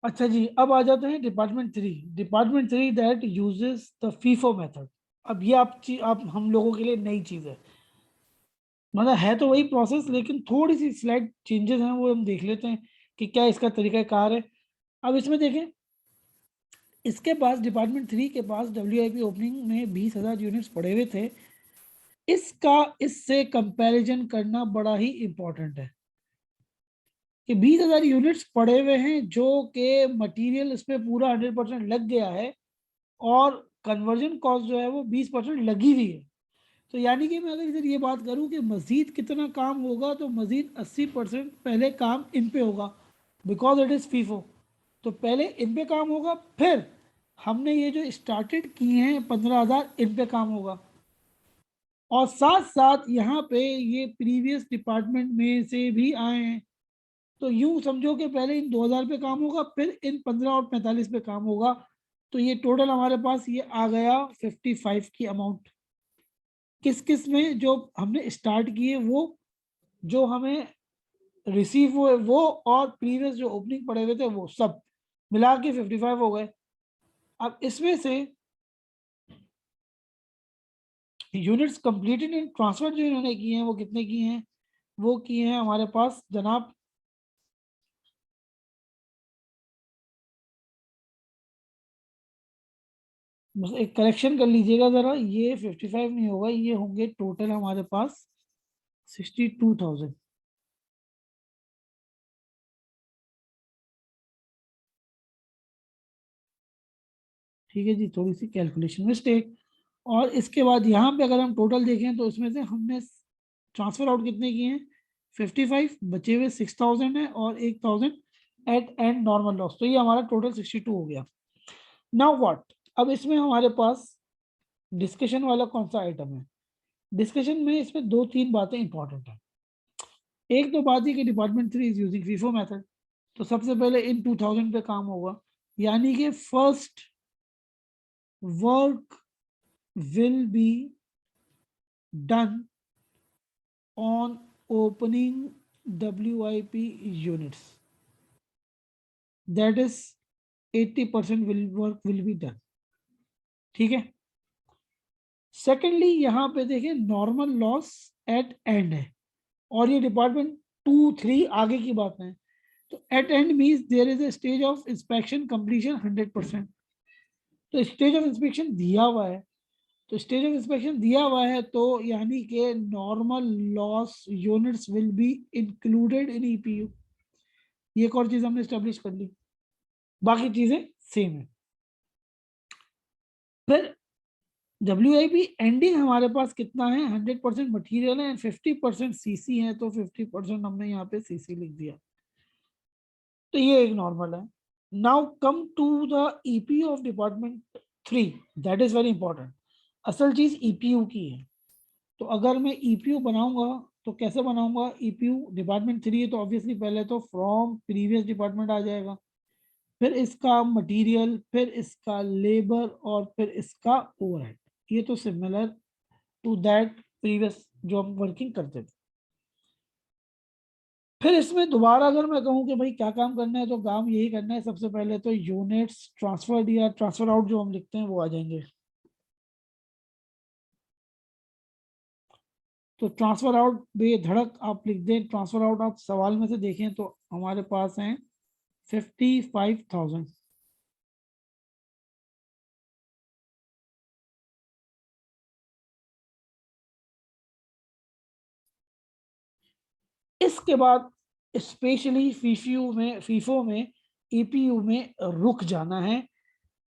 अच्छा जी, अब आ जाते हैं department three. Department three that uses the FIFO method. अब ये आप हम लोगों के लिए नई चीज है। मतलब है तो वही प्रोसेस, लेकिन थोड़ी सी स्लाइड चेंजेस हैं, वो हम देख लेते हैं कि क्या इसका तरीका कार है। अब इसमें देखें, इसके पास डिपार्टमेंट थ्री के पास WIP ओपनिंग में 20,000 यूनिट्स पड़े हुए थे। इसका इससे कंपैरिजन करना बड़ा ही इंपॉर्टेंट है कि 20,000 यूनिट्स पड़े हुए हैं जो कि मटेरियल इसमें पूरा 100% लग गया है, और कन्वर्जन कॉस्ट जो है वो 20% लगी हुई है। तो यानी कि मैं अगर इधर ये बात करूं कि मजीद कितना काम होगा, तो मजीद 80% पहले काम इन पे होगा, बिकॉज इट इज़ फीफो। तो पहले इन पे काम होगा, फिर हमने ये जो स्टार्टेड किए हैं 15,000, इन पे काम होगा। और साथ साथ यहाँ पे ये प्रीवियस डिपार्टमेंट में से भी आए हैं, तो यूं समझो कि पहले इन 2,000 पे काम होगा, फिर इन 15 और 45 पे काम होगा। तो ये टोटल हमारे पास ये आ गया 55 की अमाउंट। किस किस में? जो हमने स्टार्ट किए वो, जो हमें रिसीव हुए वो, और प्रीवियस जो ओपनिंग पड़े हुए थे वो, सब मिला के 55 हो गए। अब इसमें से यूनिट्स कंप्लीटेड एंड ट्रांसफर जो इन्होंने किए हैं वो कितने किए हैं? वो किए हैं हमारे पास जनाब, बस एक करेक्शन कर लीजिएगा जरा, ये 55 नहीं होगा, ये होंगे टोटल हमारे पास 62,000। ठीक है जी, थोड़ी सी कैलकुलेशन मिस्टेक। और इसके बाद यहाँ पे अगर हम टोटल देखें तो इसमें से हमने ट्रांसफर आउट कितने किए हैं? 55, बचे हुए 6,000 है, और 1,000 एट एंड नॉर्मल लॉस। तो ये हमारा टोटल 62 हो गया। Now what? अब इसमें हमारे पास डिस्कशन वाला कौन सा आइटम है? डिस्कशन में इसमें दो तीन बातें इंपॉर्टेंट है। एक तो बात है कि department three is using FIFO method. तो सबसे पहले इन 2,000 पे काम होगा, यानी कि first work will be done on opening WIP units. That is 80% will work will be done. ठीक है। सेकेंडली यहाँ पे देखिए नॉर्मल लॉस एट एंड है, और ये डिपार्टमेंट 2 3 आगे की बात है। तो at end means there is a stage of inspection completion 100%। तो स्टेज ऑफ इंस्पेक्शन दिया हुआ है, तो स्टेज ऑफ इंस्पेक्शन दिया हुआ है, तो यानी कि normal loss units will be included in EPU. ये एक और चीज हमने स्टेब्लिश कर ली, बाकी चीजें सेम है। फिर WIP एंडिंग हमारे पास कितना है? 100% मटीरियल है, 50% CC है, तो 50% हमने यहाँ पे CC लिख दिया। तो ये एक नॉर्मल है। Now come to the EPU of department three. That is very important. असल चीज EPU की है। तो अगर मैं EPU बनाऊंगा तो कैसे बनाऊंगा? EPU डिपार्टमेंट थ्री है, तो ऑब्वियसली पहले तो फ्रॉम प्रीवियस डिपार्टमेंट आ जाएगा, फिर इसका मटेरियल, फिर इसका लेबर, और फिर इसका ओवरहेड। ये तो सिमिलर टू दैट प्रीवियस जो हम वर्किंग करते थे। फिर इसमें दोबारा अगर मैं कहूँ कि भाई क्या काम करना है, तो काम यही करना है। सबसे पहले तो यूनिट्स ट्रांसफर या ट्रांसफर आउट जो हम लिखते हैं वो आ जाएंगे। तो ट्रांसफर आउट बेधड़क आप लिख दें। ट्रांसफर आउट आप सवाल में से देखें तो हमारे पास हैं 55,000। इसके बाद स्पेशली फीफो में EPU में रुक जाना है।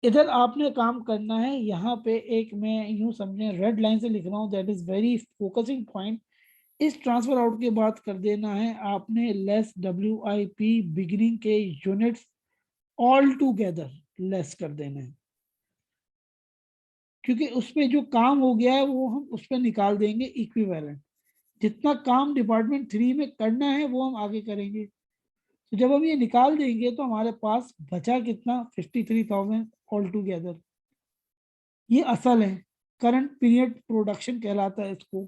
इधर आपने काम करना है। यहाँ पे एक मैं यूं समझे रेड लाइन से लिख रहा हूँ, that is very focusing point. इस ट्रांसफर आउट के बाद कर देना है आपने लेस WIP बिगिनिंग के यूनिट्स ऑल टूगेदर लेस कर देना है, क्योंकि उसमें जो काम हो गया है वो हम उस पर निकाल देंगे इक्विवेलेंट। जितना काम डिपार्टमेंट थ्री में करना है वो हम आगे करेंगे। तो जब हम ये निकाल देंगे तो हमारे पास बचा कितना? 53,000 ऑल टूगेदर। ये असल है, करंट पीरियड प्रोडक्शन कहलाता है इसको।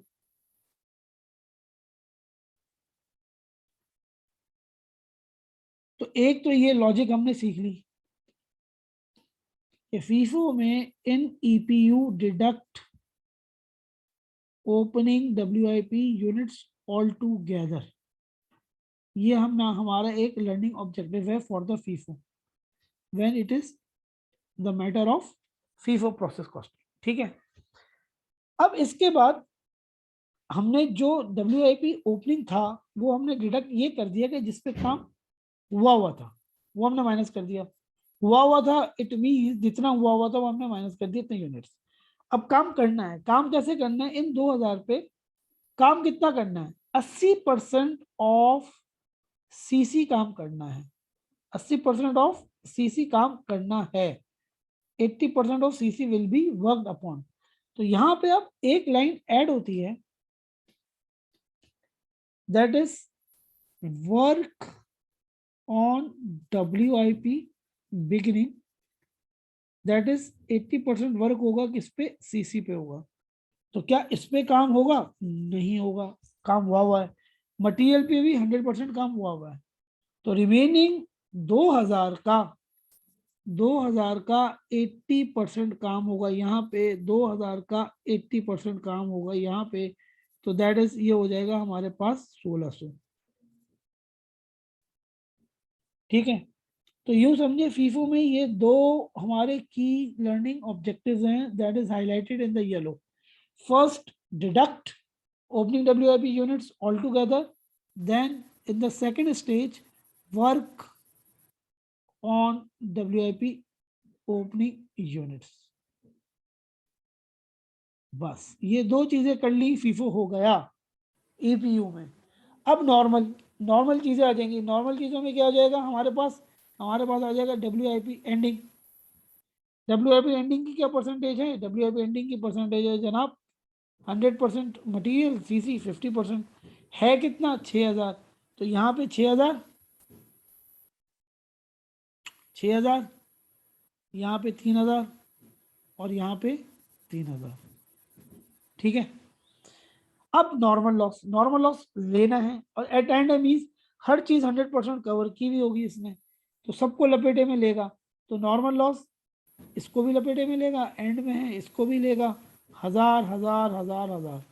तो एक तो ये लॉजिक हमने सीख ली कि फीफो में in EPU deduct opening WIP units all together, ये हमारा एक लर्निंग ऑब्जेक्टिव है for the FIFO when it is the matter of FIFO process costing. ठीक है, अब इसके बाद हमने जो डब्ल्यूआईपी ओपनिंग था वो हमने डिडक्ट ये कर दिया कि जिसपे काम हुआ था वो हमने माइनस कर दिया। हुआ था इट मीन जितना हुआ था वो हमने माइनस कर दिया इतने यूनिट्स। अब काम करना है, काम कैसे करना है, इन 2000 पे काम कितना करना है, 80% ऑफ सीसी काम करना है, 80% ऑफ सीसी काम करना है, 80% of CC will be worked upon. तो यहां पे अब एक लाइन ऐड होती है, that is work on WIP beginning, that is 80% work होगा किस पे, सीसी पे होगा। तो क्या इस पे काम होगा, नहीं होगा, काम हुआ है। मटेरियल पे भी 100% काम हुआ है। तो रिमेनिंग 2000 का 80% काम होगा यहाँ पे, 2000 का 80% काम होगा यहाँ पे। तो दैट इज ये हो जाएगा हमारे पास 1600। ठीक है, तो यूं समझे फीफो में ये दो हमारे की लर्निंग ऑब्जेक्टिव्स हैं, that is highlighted in the yellow. First, deduct opening WIP units altogether. Then in the second stage, work on WIP opening units. बस ये दो चीजें कर ली, फीफो हो गया ईपीयू में। अब नॉर्मल चीजें आ जाएंगी। नॉर्मल चीजों में क्या हो जाएगा हमारे पास आ जाएगा WIP एंडिंग। WIP एंडिंग की क्या परसेंटेज है, WIP एंडिंग की परसेंटेज है जनाब 100% मटीरियल, सीसी 50% है कितना, 6000। तो यहाँ पे 6000, 6000, यहाँ पे 3000 और यहाँ पे 3000। ठीक है, अब नॉर्मल लॉस लेना है और एट एंड मींस हर चीज 100% कवर की भी होगी इसने, तो सबको लपेटे में लेगा। तो नॉर्मल लॉस इसको भी लपेटे में लेगा, एंड में है इसको भी लेगा, 1000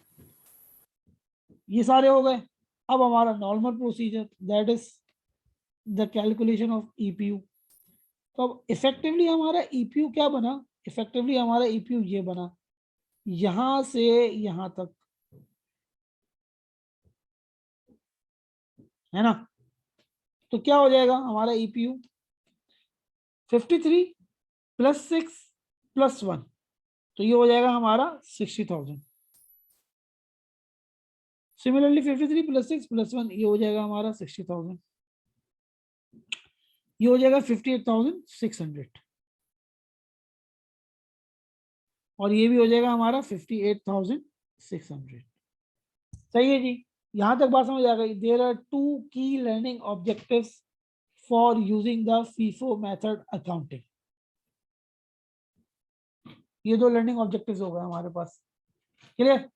ये सारे हो गए। अब हमारा normal procedure that is the calculation of EPU. तो अब इफेक्टिवली हमारा ईपीयू क्या बना, इफेक्टिवली हमारा ईपीयू ये बना, यहां से यहां तक, है ना। तो क्या हो जाएगा हमारा ईपीयू, 53 + 6 + 1, तो ये हो जाएगा हमारा 60,000। सिमिलरली 53 + 6 + 1 ये हो जाएगा हमारा 60,000, ये हो जाएगा 58,600 और ये भी हो जाएगा हमारा 58,600। सही है जी, यहां तक बात समझ आ गई। देयर आर 2 की learning objectives for using the FIFO method accounting. ये 2 लर्निंग ऑब्जेक्टिव्स हो गए हमारे पास, क्लियर।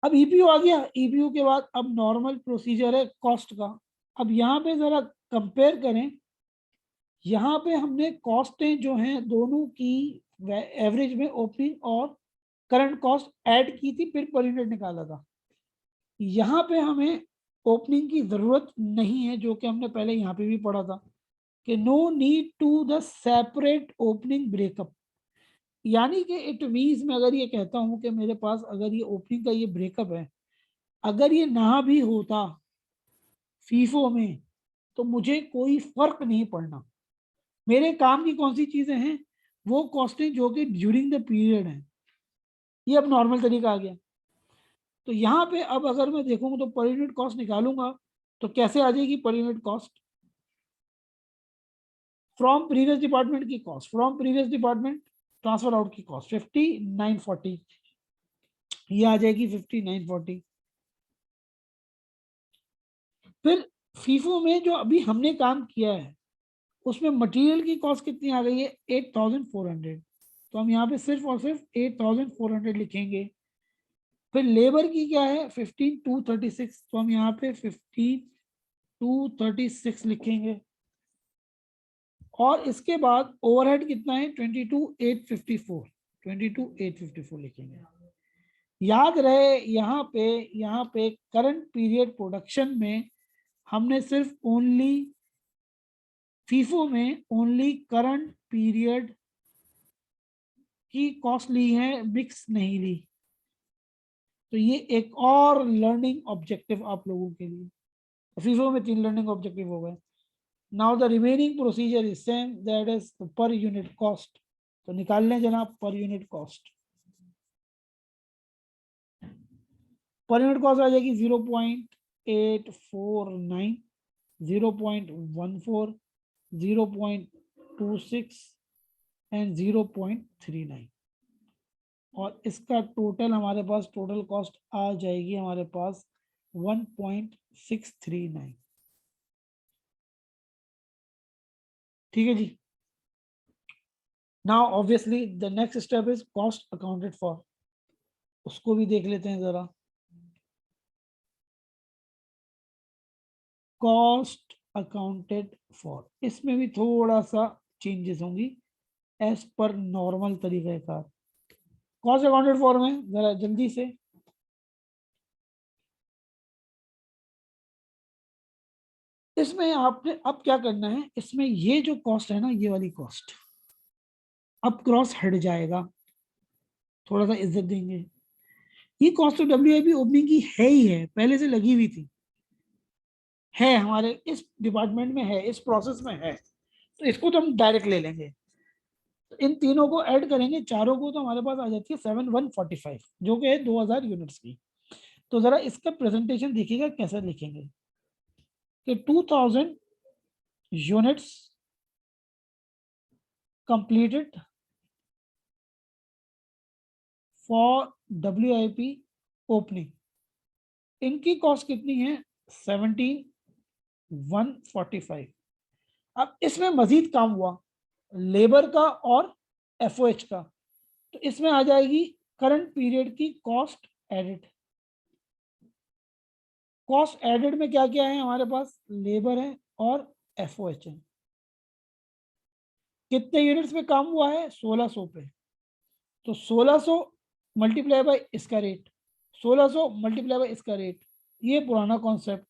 अब ईपीयू आ गया, ईपीयू के बाद अब नॉर्मल प्रोसीजर है कॉस्ट का। अब यहाँ पे जरा कंपेयर करें, यहाँ पे हमने कॉस्टें जो हैं दोनों की एवरेज में ओपनिंग और करंट कॉस्ट ऐड की थी, फिर पर यूनिट निकाला था। यहाँ पे हमें ओपनिंग की जरूरत नहीं है, जो कि हमने पहले यहाँ पे भी पढ़ा था कि no need to the separate opening breakup. यानी कि इट मीन्स मैं अगर ये कहता हूँ कि मेरे पास अगर ये ओपनिंग का ये ब्रेकअप है, अगर ये ना भी होता फीफो में तो मुझे कोई फर्क नहीं पड़ना। मेरे काम की कौन सी चीजें हैं, वो कॉस्टें जो कि ड्यूरिंग द पीरियड है। ये अब नॉर्मल तरीका आ गया। तो यहाँ पे अब अगर मैं देखूंगा तो पर यूनिट कॉस्ट निकालूंगा तो कैसे आ जाएगी पर unit cost, from previous department की cost, from previous department transfer out की कॉस्ट 5940, ये आ जाएगी 5940। फिर फीफो में जो अभी हमने काम किया है उसमें मटेरियल की कॉस्ट कितनी आ गई है, 8400। तो हम यहाँ पे सिर्फ और सिर्फ 8400 लिखेंगे। फिर लेबर की क्या है 15236, तो हम यहाँ पे 15 236 लिखेंगे और इसके बाद ओवरहेड कितना है 22,854 लिखेंगे। याद रहे यहाँ पे करंट पीरियड प्रोडक्शन में हमने सिर्फ ओनली फीफो में ओनली करंट पीरियड की कॉस्ट ली है, मिक्स नहीं ली। तो ये एक और लर्निंग ऑब्जेक्टिव आप लोगों के लिए। फीफो में 3 लर्निंग ऑब्जेक्टिव हो गए। Now the remaining procedure is same, that is per unit cost. तो निकाल लें जनाब per unit cost. Per unit cost आ जाएगी 0.849, 0.14, 0.26 एंड 0.39 और इसका टोटल हमारे पास टोटल कॉस्ट आ जाएगी हमारे पास 1.639। ठीक है जी। Now obviously the next step is cost accounted for. उसको भी देख लेते हैं जरा। कॉस्ट अकाउंटेड फॉर, इसमें भी थोड़ा सा चेंजेस होंगी एज पर नॉर्मल तरीके का। कॉस्ट अकाउंटेड फॉर में जरा जल्दी से इसमें आपने अब क्या करना है, इसमें ये जो कॉस्ट है ना, ये वाली कॉस्ट अब क्रॉस हट जाएगा। थोड़ा सा इज्जत देंगे। ये कॉस्ट तो WIP ओपनिंग की है ही है, पहले से लगी हुई थी, है हमारे इस डिपार्टमेंट में है, इस प्रोसेस में है, तो इसको तो हम डायरेक्ट ले लेंगे। तो इन तीनों को ऐड करेंगे, चारों को, तो हमारे पास आ जाती है 7145 जो कि है 2000 यूनिट्स की। तो जरा इसका प्रेजेंटेशन देखिएगा कैसे लिखेंगे कि 2000 units completed for WIP opening. इनकी कॉस्ट कितनी है 17145। अब इसमें मजीद काम हुआ लेबर का और FOH का, तो इसमें आ जाएगी करंट पीरियड की कॉस्ट एडेड। कॉस्ट एडेड में क्या क्या है हमारे पास, लेबर है और FOH है। कितने यूनिट्स पे काम हुआ है 1600 पे, तो 1600 मल्टीप्लाई बाय इसका रेट, 1600 मल्टीप्लाई बाय इसका रेट, ये पुराना कॉन्सेप्ट।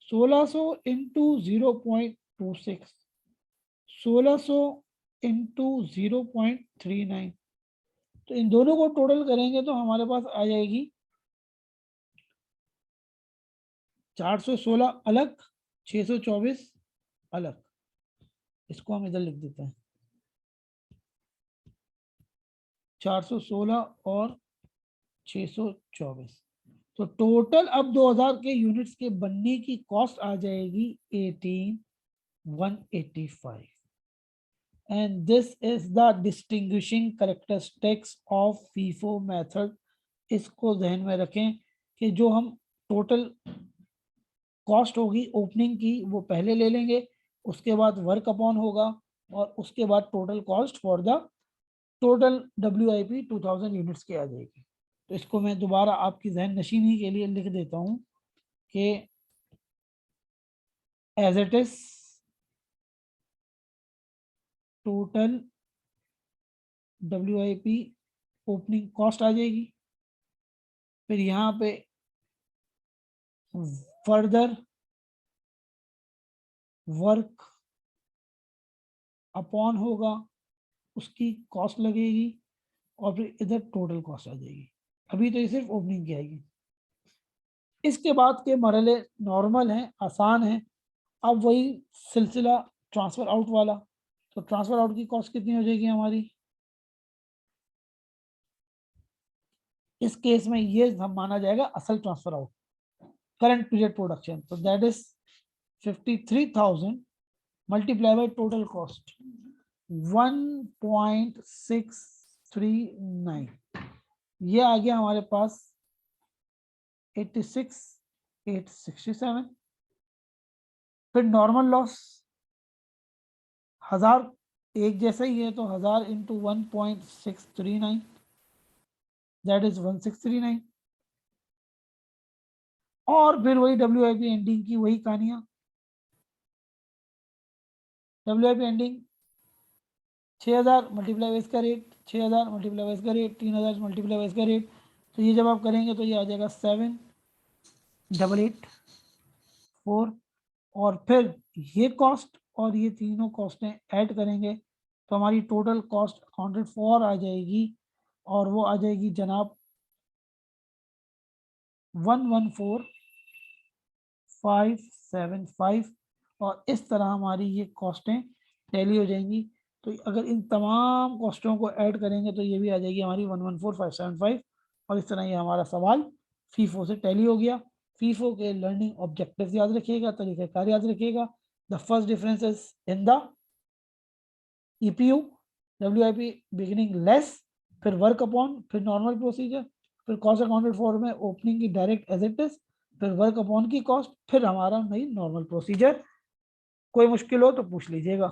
1600 इंटू 0.26, 1600 इंटू 0.39, तो इन दोनों को टोटल करेंगे तो हमारे पास आ जाएगी 416 अलग, 624 अलग। इसको हम इधर लिख देते हैं 416 और 624। तो टोटल अब 2000 के यूनिट्स के बनने की कॉस्ट आ जाएगी 18185। And this is the distinguishing characteristics of FIFO method. इसको ध्यान में रखें कि जो हम टोटल कॉस्ट होगी ओपनिंग की वो पहले ले लेंगे, उसके बाद वर्क अपॉन होगा और उसके बाद total cost for the total WIP 2000 units की आ जाएगी। तो इसको मैं दोबारा आपकी जहन नशीनी के लिए लिख देता हूँ कि as it is total WIP opening cost आ जाएगी। फिर यहाँ पे फर्दर वर्क अपॉन होगा, उसकी कॉस्ट लगेगी और फिर इधर टोटल कॉस्ट आ जाएगी। अभी तो ये सिर्फ ओपनिंग की आएगी। इसके बाद के मरहले नॉर्मल हैं, आसान हैं। अब वही सिलसिला ट्रांसफर आउट वाला। तो ट्रांसफर आउट की कॉस्ट कितनी हो जाएगी हमारी, इस केस में ये माना जाएगा असल transfer out current period production. तो that is 53,000 multiply by total cost 1.639। ये आ गया हमारे पास 86,867। फिर नॉर्मल लॉस 1000 एक जैसा ही है, तो 1000 इंटू 1.639 दैट इज 1639। और फिर वही WIP एंडिंग की वही कहानियां, WIP एंडिंग 6000 मल्टीप्लाई बाई इसका रेट, 6000 मल्टीप्लाई बाई इसका रेट, 3000 मल्टीप्लाई बाई इसका रेट। तो ये जब आप करेंगे तो ये आ जाएगा 7884, और फिर ये कॉस्ट और ये तीनों कॉस्टें ऐड करेंगे तो हमारी टोटल कॉस्ट अकाउंटेड फॉर आ जाएगी, और वो आ जाएगी जनाब 114575। और इस तरह हमारी ये कॉस्टें टैली हो जाएंगी। तो अगर इन तमाम कॉस्टों को ऐड करेंगे तो ये भी आ जाएगी हमारी 114575। और इस तरह ये हमारा सवाल फीफो से टैली हो गया। फीफो के लर्निंग ऑब्जेक्टिव्स याद रखिएगा, तरीक़ाकार याद रखिएगा। The first difference is in the EPU, WIP beginning less, फिर वर्क अपॉन, फिर नॉर्मल प्रोसीजर, फिर कॉस्ट अकाउंटेड फॉर में ओपनिंग की डायरेक्ट एज इट इज, फिर वर्क अपॉन की कॉस्ट, फिर हमारा नई नॉर्मल प्रोसीजर। कोई मुश्किल हो तो पूछ लीजिएगा।